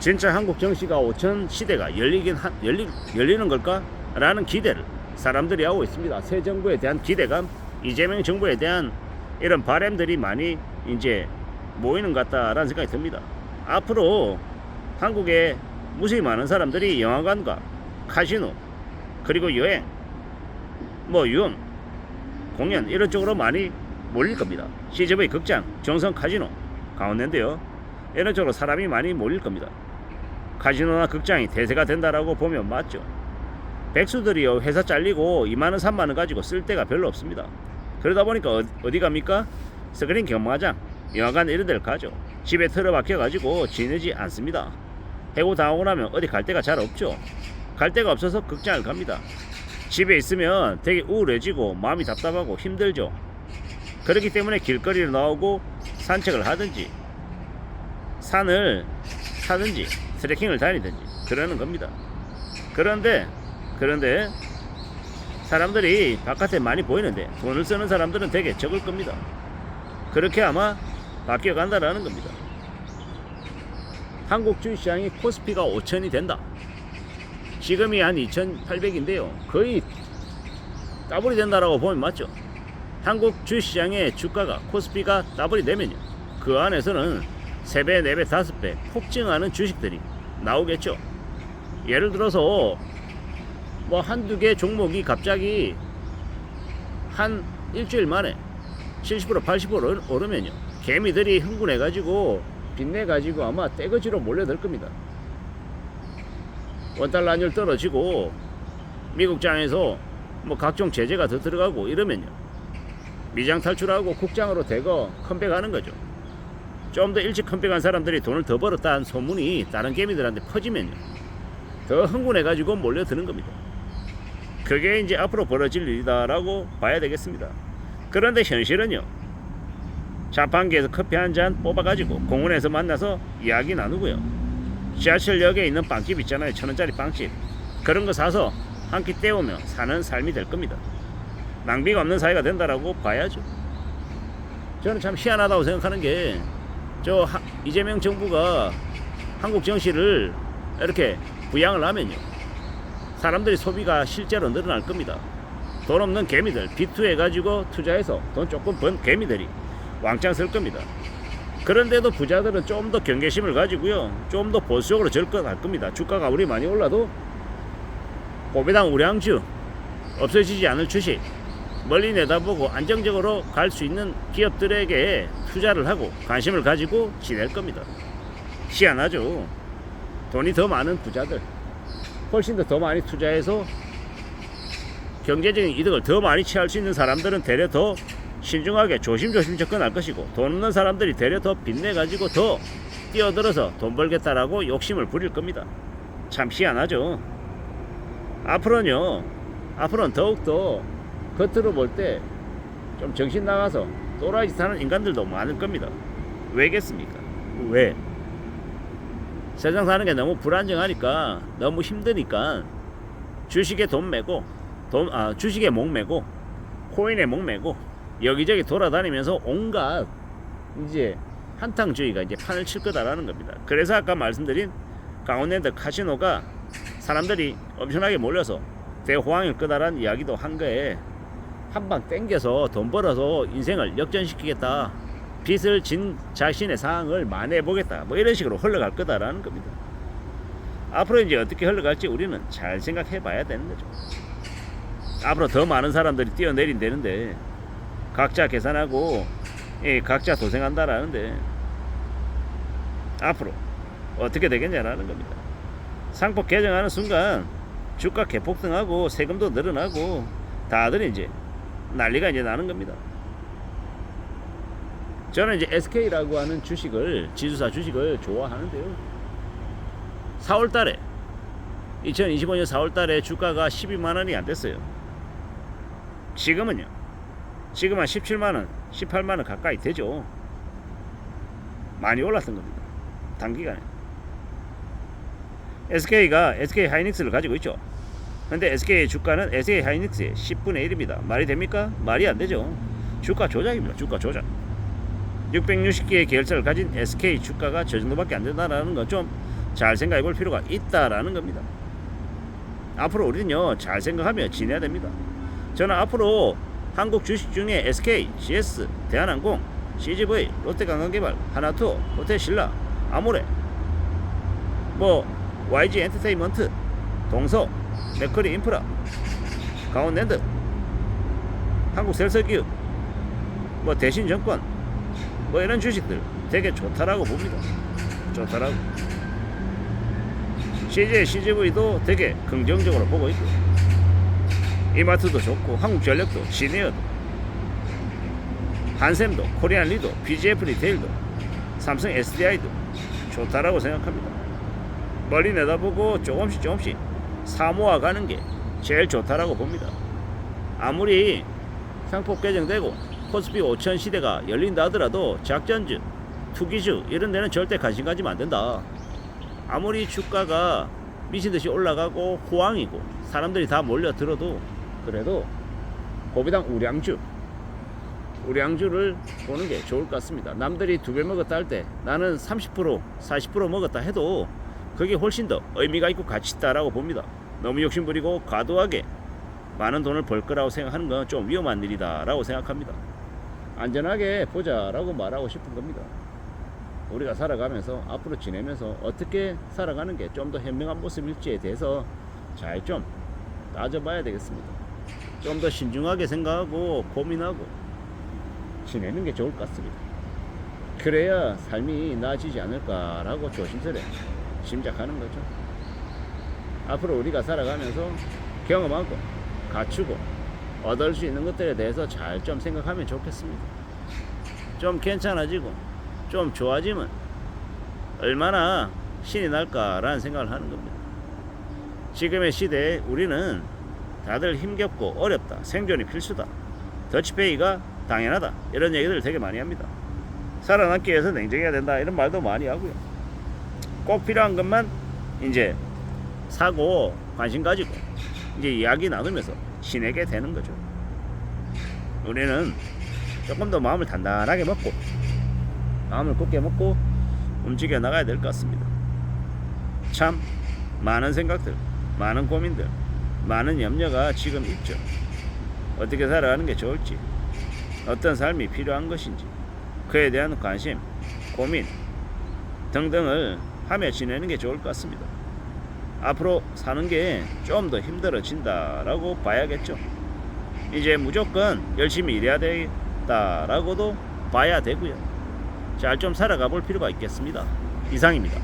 진짜 한국 정시가 5천 시대가 열리는 걸까? 라는 기대를 사람들이 하고 있습니다. 새 정부에 대한 기대감, 이재명 정부에 대한 이런 바람들이 많이 이제 모이는 것 같다라는 생각이 듭니다. 앞으로 한국에 무수히 많은 사람들이 영화관과 카지노, 그리고 여행, 유흥, 공연 이런 쪽으로 많이 몰릴 겁니다. CGV 극장, 정성 카지노, 강원랜드요. 이런 쪽으로 사람이 많이 몰릴 겁니다. 카지노나 극장이 대세가 된다라고 보면 맞죠. 백수들이요, 회사 잘리고 2만원 3만원 가지고 쓸 데가 별로 없습니다. 그러다 보니까 어디 갑니까? 스크린 경마장, 영화관 이런 데를 가죠. 집에 틀어박혀 가지고 지내지 않습니다. 해고 당하고 나면 어디 갈 데가 잘 없죠. 갈 데가 없어서 극장을 갑니다. 집에 있으면 되게 우울해지고 마음이 답답하고 힘들죠. 그렇기 때문에 길거리로 나오고 산책을 하든지 산을 타든지 트레킹을 다니든지 그러는 겁니다. 그런데 사람들이 바깥에 많이 보이는데 돈을 쓰는 사람들은 되게 적을 겁니다. 그렇게 아마 바뀌어 간다라는 겁니다. 한국 주식시장이 코스피가 5천이 된다. 지금이 한 2,800인데요. 거의 더블이 된다라고 보면 맞죠. 한국 주식시장의 주가가 코스피가 더블이 되면요, 그 안에서는 3배, 4배, 5배 폭증하는 주식들이 나오겠죠. 예를 들어서 한두 개 종목이 갑자기 한 일주일 만에 70% 80% 오르면요, 개미들이 흥분해가지고 빚내가지고 아마 떼거지로 몰려들 겁니다. 원달러 환율 떨어지고 미국장에서 각종 제재가 더 들어가고 이러면요, 미장 탈출하고 국장으로 대거 컴백하는 거죠. 좀 더 일찍 컴백한 사람들이 돈을 더 벌었다는 소문이 다른 개미들한테 퍼지면요, 더 흥분해가지고 몰려드는 겁니다. 그게 이제 앞으로 벌어질 일이다라고 봐야 되겠습니다. 그런데 현실은요, 자판기에서 커피 한 잔 뽑아가지고 공원에서 만나서 이야기 나누고요, 지하철역에 있는 빵집 있잖아요, 1,000원짜리 빵집, 그런 거 사서 한 끼 때우며 사는 삶이 될 겁니다. 낭비가 없는 사회가 된다라고 봐야죠. 저는 참 희한하다고 생각하는 게, 이재명 정부가 한국 정시를 이렇게 부양을 하면요, 사람들이 소비가 실제로 늘어날 겁니다. 돈 없는 개미들 비투해가지고 투자해서 돈 조금 번 개미들이 왕창 쓸 겁니다. 그런데도 부자들은 좀 더 경계심을 가지고요, 좀 더 보수적으로 접근할 겁니다. 주가가 아무리 많이 올라도 고배당 우량주, 없어지지 않을 주식, 멀리 내다보고 안정적으로 갈 수 있는 기업들에게 투자를 하고 관심을 가지고 지낼 겁니다. 희한하죠. 돈이 더 많은 부자들, 훨씬 더 많이 투자해서 경제적인 이득을 더 많이 취할 수 있는 사람들은 되려 더 신중하게 조심조심 접근할 것이고, 돈 없는 사람들이 되려 더 빚내가지고 더 뛰어들어서 돈 벌겠다라고 욕심을 부릴 겁니다. 참 희한하죠. 앞으로는 더욱더 겉으로 볼 때 좀 정신 나가서 또라이 짓 하는 인간들도 많을 겁니다. 왜겠습니까? 왜? 세상 사는 게 너무 불안정하니까, 너무 힘드니까 주식에 돈 메고 주식에 목 메고 코인에 목 메고 여기저기 돌아다니면서 온갖 이제 한탕주의가 이제 판을 칠 거다라는 겁니다. 그래서 아까 말씀드린 강원랜드 카지노가 사람들이 엄청나게 몰려서 대호황일 거다라는 이야기도 한 거에, 한방 땡겨서 돈 벌어서 인생을 역전시키겠다, 빚을 진 자신의 상황을 만회해보겠다, 이런 식으로 흘러갈 거다라는 겁니다. 앞으로 이제 어떻게 흘러갈지 우리는 잘 생각해 봐야 되는 거죠. 앞으로 더 많은 사람들이 뛰어내린다는데, 각자 계산하고 각자 도생한다라는데, 앞으로 어떻게 되겠냐라는 겁니다. 상법 개정하는 순간 주가 개폭등하고 세금도 늘어나고 다들 이제 난리가 이제 나는 겁니다. 저는 이제 SK라고 하는 지주사 주식을 좋아하는데요, 4월달에 2025년 4월달에 주가가 12만원이 안 됐어요. 지금은 한 17만원 18만원 가까이 되죠. 많이 올랐던 겁니다, 단기간에. SK가 SK 하이닉스를 가지고 있죠. 근데 SK의 주가는 SK 하이닉스의 10분의 1입니다. 말이 됩니까? 말이 안 되죠. 주가 조작입니다. 주가 조작. 660개의 계열사를 가진 SK 주가가 저 정도밖에 안 된다는 건 좀 잘 생각해 볼 필요가 있다라는 겁니다. 앞으로 우리는요 잘 생각하며 지내야 됩니다. 저는 앞으로 한국 주식 중에 SK, CS, 대한항공, CGV, 롯데관광개발, 하나투어, 호텔신라, 아모레, 뭐 YG 엔터테인먼트, 동서, 맥커리 인프라, 강원랜드, 한국셀서기업, 뭐 대신정권, 뭐 이런 주식들 되게 좋다라고 봅니다. 좋다라고. CJ, CGV도 되게 긍정적으로 보고 있고, 이마트도 좋고, 한국전력도, 시니어도, 한샘도, 코리안리도, BGF 리테일도, 삼성 SDI도 좋다라고 생각합니다. 멀리 내다보고 조금씩 사모아 가는 게 제일 좋다라고 봅니다. 아무리 상법 개정되고 코스피 5천 시대가 열린다 하더라도 작전주, 투기주 이런 데는 절대 관심 가지면 안 된다. 아무리 주가가 미친듯이 올라가고 호황이고 사람들이 다 몰려들어도 그래도 고비당 우량주를 보는 게 좋을 것 같습니다. 남들이 2배 먹었다 할 때 나는 30% 40% 먹었다 해도 그게 훨씬 더 의미가 있고 가치 있다라고 봅니다. 너무 욕심부리고 과도하게 많은 돈을 벌 거라고 생각하는 건 좀 위험한 일이다라고 생각합니다. 안전하게 보자라고 말하고 싶은 겁니다. 우리가 살아가면서 앞으로 지내면서 어떻게 살아가는 게 좀 더 현명한 모습일지에 대해서 잘 좀 따져봐야 되겠습니다. 좀 더 신중하게 생각하고 고민하고 지내는 게 좋을 것 같습니다. 그래야 삶이 나아지지 않을까라고 조심스레 짐작하는 거죠. 앞으로 우리가 살아가면서 경험하고 갖추고 얻을 수 있는 것들에 대해서 잘 좀 생각하면 좋겠습니다. 좀 괜찮아지고 좀 좋아지면 얼마나 신이 날까라는 생각을 하는 겁니다. 지금의 시대에 우리는 다들 힘겹고 어렵다, 생존이 필수다, 더치페이가 당연하다 이런 얘기들 되게 많이 합니다. 살아남기 위해서 냉정해야 된다 이런 말도 많이 하고요. 꼭 필요한 것만 이제 사고 관심 가지고 이제 이야기 나누면서 지내게 되는 거죠. 우리는 조금 더 마음을 단단하게 먹고 마음을 굳게 먹고 움직여 나가야 될 것 같습니다. 참 많은 생각들, 많은 고민들, 많은 염려가 지금 있죠. 어떻게 살아가는 게 좋을지, 어떤 삶이 필요한 것인지, 그에 대한 관심, 고민 등등을 하며 지내는 게 좋을 것 같습니다. 앞으로 사는 게 좀 더 힘들어진다라고 봐야겠죠. 이제 무조건 열심히 일해야 되겠다라고도 봐야 되고요. 잘 좀 살아가 볼 필요가 있겠습니다. 이상입니다.